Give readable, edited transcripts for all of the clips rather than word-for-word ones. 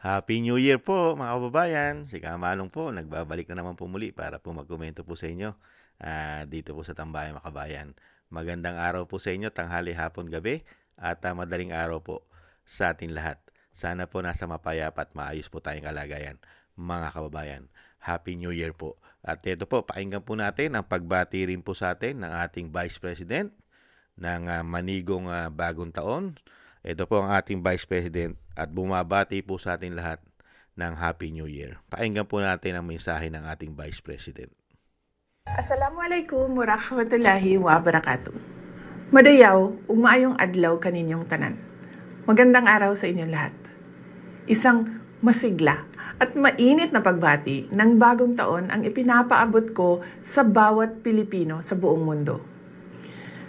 Happy New Year po mga kababayan. Si Kamalong po, nagbabalik na naman po muli para po magkomento po sa inyo dito po sa Tambayan Makabayan. Magandang araw po sa inyo, tanghali, hapon, gabi at madaling araw po sa atin lahat. Sana po nasa mapayapa at maayos po tayong kalagayan mga kababayan. Happy New Year po. At ito po, pakinggan po natin ang pagbati rin po sa atin ng ating Vice President ng manigong bagong taon. Ito po ang ating Vice President at bumabati po sa ating lahat ng Happy New Year. Pakinggan po natin ang mensahe ng ating Vice President. Assalamualaikum warahmatullahi wabarakatuh. Madayaw, ug maayong adlaw kaninyong tanan. Magandang araw sa inyong lahat. Isang masigla at mainit na pagbati ng bagong taon ang ipinapaabot ko sa bawat Pilipino sa buong mundo.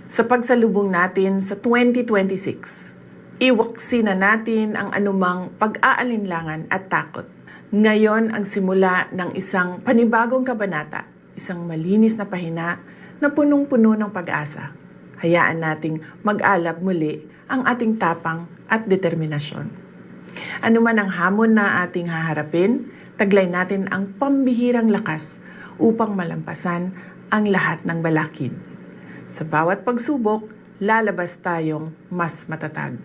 Sa pagsalubong natin sa 2026, iwaksi na natin ang anumang pag-aalinlangan at takot. Ngayon ang simula ng isang panibagong kabanata, isang malinis na pahina na punong-puno ng pag-asa. Hayaan nating mag-alab muli ang ating tapang at determinasyon. Ano man ang hamon na ating haharapin, taglay natin ang pambihirang lakas upang malampasan ang lahat ng balakid. Sa bawat pagsubok, lalabas tayong mas matatag.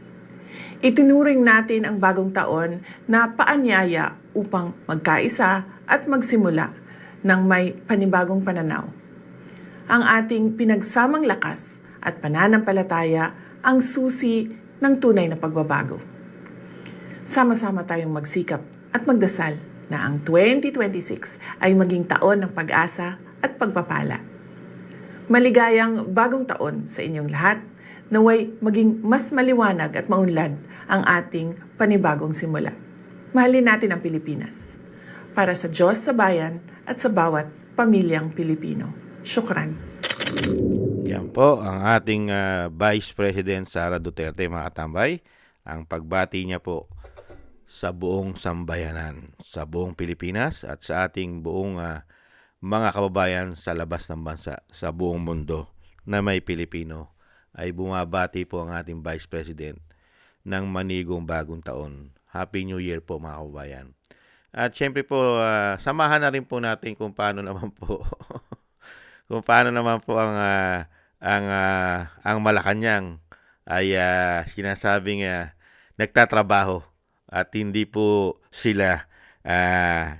Itinuring natin ang bagong taon na paanyaya upang magkaisa at magsimula ng may panibagong pananaw. Ang ating pinagsamang lakas at pananampalataya ang susi ng tunay na pagbabago. Sama-sama tayong magsikap at magdasal na ang 2026 ay maging taon ng pag-asa at pagpapala. Maligayang bagong taon sa inyong lahat, naway maging mas maliwanag at maunlad ang ating panibagong simula. Mahalin natin ang Pilipinas. Para sa Diyos, sa bayan, at sa bawat pamilyang Pilipino. Syukran. Yan po ang ating Vice President Sara Duterte, mga katambay. Ang pagbati niya po sa buong sambayanan, sa buong Pilipinas at sa ating buong mga kababayan sa labas ng bansa, sa buong mundo na may Pilipino, ay bumabati po ang ating Vice President ng manigong bagong taon. Happy New Year po mga kababayan. At syempre po, samahan na rin po natin kung paano naman po kung paano naman po ang Malacanang ay sinasabing nagtatrabaho at hindi po sila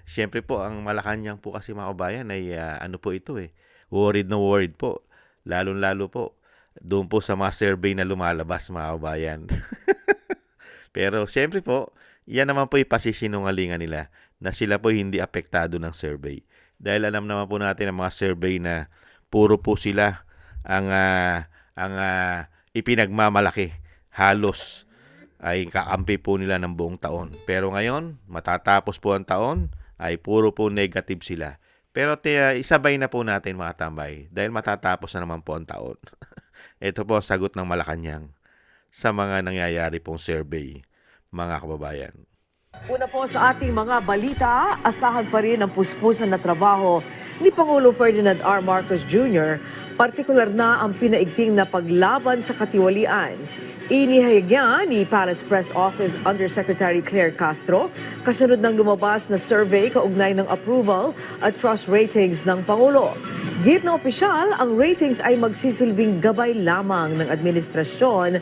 syempre po ang Malacanang po kasi mga kababayan ay ano po ito worried na worried po, lalo po doon po sa mga survey na lumalabas mga kababayan. Pero siyempre po, yan naman po ipasisinungalingan nila na sila po hindi apektado ng survey. Dahil alam naman po natin ang mga survey na puro po sila ang ipinagmamalaki. Halos ay kakampi po nila ng buong taon. Pero ngayon, matatapos po ang taon, ay puro po negative sila. Pero isabay na po natin mga tambay dahil matatapos na naman po ang taon. Ito po ang sagot ng Malacanang sa mga nangyayari pong survey, mga kababayan. Una po sa ating mga balita, asahan pa rin ang puspusan na trabaho ni Pangulo Ferdinand R. Marcos Jr., partikular na ang pinaigting na paglaban sa katiwalian. Inihayag niya ni Palace Press Office Undersecretary Claire Castro kasunod ng lumabas na survey kaugnay ng approval at trust ratings ng Pangulo. Git na opisyal, ang ratings ay magsisilbing gabay lamang ng administrasyon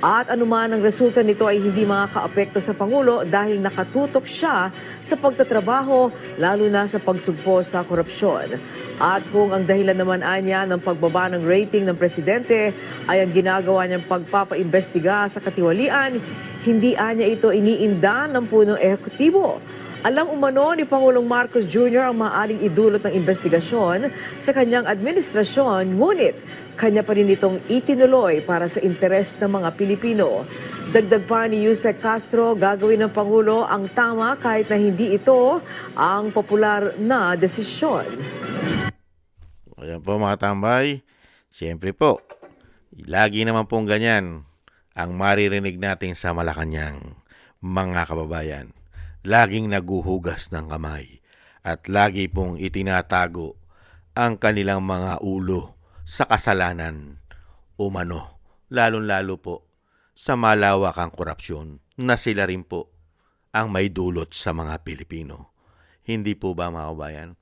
at anuman ang resulta nito ay hindi makakaapekto sa Pangulo dahil nakatutok siya sa pagtatrabaho lalo na sa pagsugpo sa korupsyon. At kung ang dahilan naman anya ng pagbaba ng rating ng presidente ay ang ginagawa niyang pagpapaimbestiga sa katiwalian, hindi anya ito iniinda ng punong ehekutibo. Alam umano ni Pangulong Marcos Jr. ang maaaring idulot ng investigasyon sa kanyang administrasyon, ngunit kanya pa rin itong itinuloy para sa interes ng mga Pilipino. Dagdag pa ni Yusek Castro, gagawin ng Pangulo ang tama kahit na hindi ito ang popular na desisyon. Ayan po mga tambay, siyempre po, lagi naman pong ganyan ang maririnig natin sa Malacanang, mga kababayan. Laging naguhugas ng kamay at lagi pong itinatago ang kanilang mga ulo sa kasalanan umano, lalong-lalo po sa malawakang korupsyon na sila rin po ang may dulot sa mga Pilipino. Hindi po ba mga kababayan?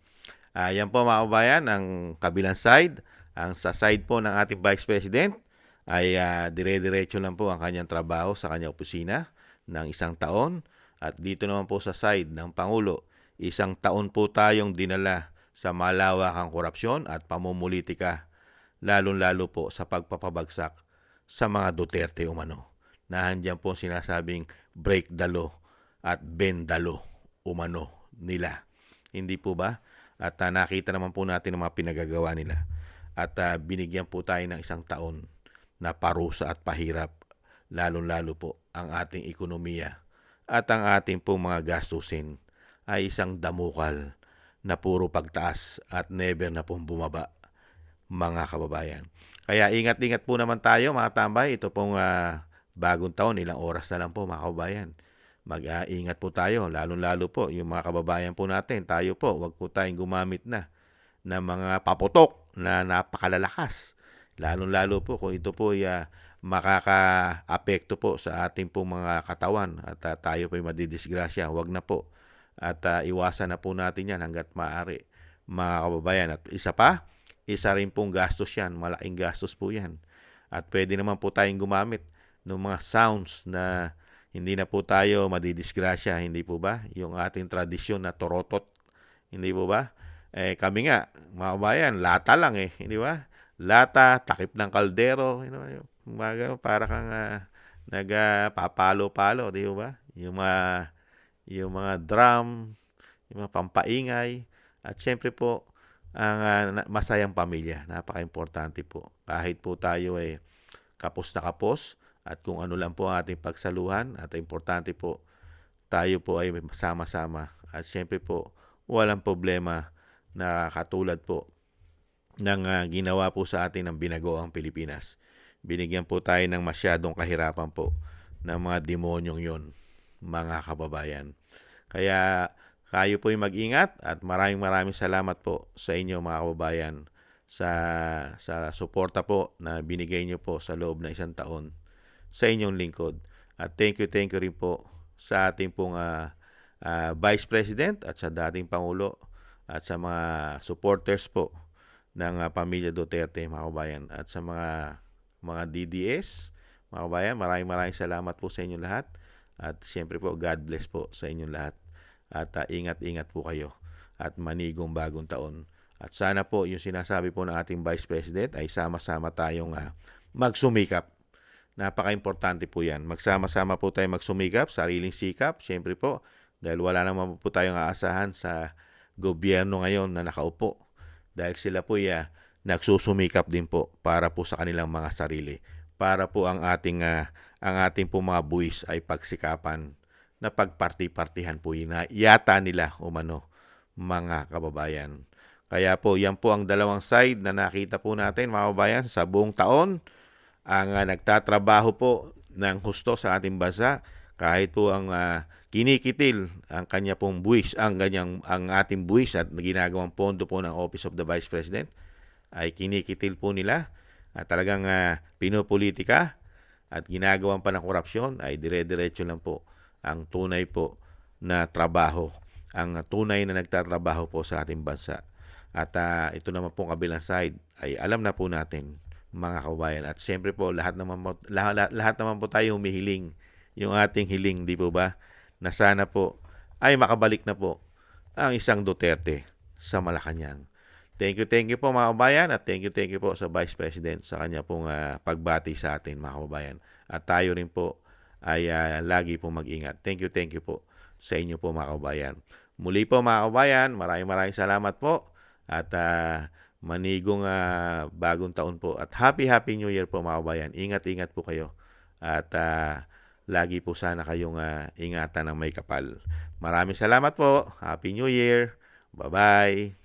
Yan po mga kababayan, ang kabilang side. Ang sa side po ng ating Vice President ay dire-diretso lang po ang kanyang trabaho sa kanyang opisina ng 1 taon. At dito naman po sa side ng Pangulo, 1 taon po tayong dinala sa malawakang korupsyon at pamumulitika, lalong-lalo po sa pagpapabagsak sa mga Duterte umano. Nahandyan po sinasabing break the law at bend the law umano nila. Hindi po ba? At nakita naman po natin ang mga pinagagawa nila. At binigyan po tayo ng 1 taon na parusa at pahirap, lalong-lalo po ang ating ekonomiya at ang ating pong mga gastusin ay isang damukal na puro pagtaas at never na pong bumaba, mga kababayan. Kaya ingat-ingat po naman tayo mga tambay. Ito pong bagong taon, ilang oras na lang po mga kababayan. Mag-ingat po tayo, lalong-lalo po yung mga kababayan po natin. Tayo po, wag po tayong gumamit na ng mga paputok na napakalalakas. Lalong-lalo po kung ito po ay makaka-apekto po sa ating pong mga katawan at tayo po ay madidisgrasya. Wag na po. At iwasan na po natin yan hanggat maaari, mga kababayan. At isa rin pong gastos yan. Malaking gastos po yan. At pwede naman po tayong gumamit ng mga sounds na hindi na po tayo madidisgrasya. Hindi po ba? Yung ating tradisyon na torotot. Hindi po ba? Kami nga, mga kababayan, lata lang hindi ba? Lata, takip ng kaldero, para kang nagpapalo-palo, di ba? Yung mga drum, yung mga pampaingay, at syempre po, ang masayang pamilya, napaka-importante po. Kahit po tayo ay kapos na kapos, at kung ano lang po ang ating pagsaluhan, at importante po, tayo po ay sama-sama. At syempre po, walang problema na katulad po ng ginawa po sa atin ng binagoang Pilipinas. Binigyan po tayo ng masyadong kahirapan po ng mga demonyong yon, mga kababayan. Kaya kayo po ay mag-ingat at maraming salamat po sa inyo mga kababayan sa suporta po na binigay nyo po sa loob ng 1 taon sa inyong lingkod. At thank you rin po sa ating pong Vice President at sa dating Pangulo at sa mga supporters po ng pamilya Duterte, mga kabayan, at sa mga DDS, mga kabayan, maraming salamat po sa inyong lahat. At siyempre po, God bless po sa inyong lahat. At ingat-ingat po kayo at manigong bagong taon. At sana po yung sinasabi po ng ating Vice President ay sama-sama tayong magsumikap. Napaka-importante po yan. Magsama-sama po tayo magsumikap, sariling sikap, siyempre po, dahil wala naman po tayong aasahan sa gobyerno ngayon na nakaupo. Dahil sila po nagsusumikap din po para po sa kanilang mga sarili. Para po ang ating po mga buwis ay pagsikapan na pagparti-partihan po yata nila umano, mga kababayan. Kaya po yan po ang dalawang side na nakita po natin, mga kababayan, sa buong taon. Ang nagtatrabaho po ng husto sa ating bansa, kahit po ang kinikitil ang kanya pong buwis, ang ating buwis at ginagawang pondo po ng Office of the Vice President ay kinikitil po nila at talagang pinopolitika at ginagawang pa ng korupsyon, ay dire-diretso lang po ang tunay po na trabaho, ang tunay na nagtatrabaho po sa ating bansa. At ito naman po kabilang side ay alam na po natin, mga kababayan. At siyempre po lahat naman po tayo humihiling, yung ating hiling, di po ba, na sana po ay makabalik na po ang isang Duterte sa Malacanang. Thank you po mga kababayan, at thank you po sa Vice President sa kanya pong pagbati sa atin, mga kababayan. At tayo rin po ay lagi pong mag-ingat. Thank you po sa inyo po mga kababayan. Muli po mga kababayan, maraming salamat po at manigong bagong taon po at Happy New Year po mga kababayan. Ingat po kayo at lagi po sana kayong ingatan ng may kapal. Maraming salamat po. Happy New Year. Bye-bye.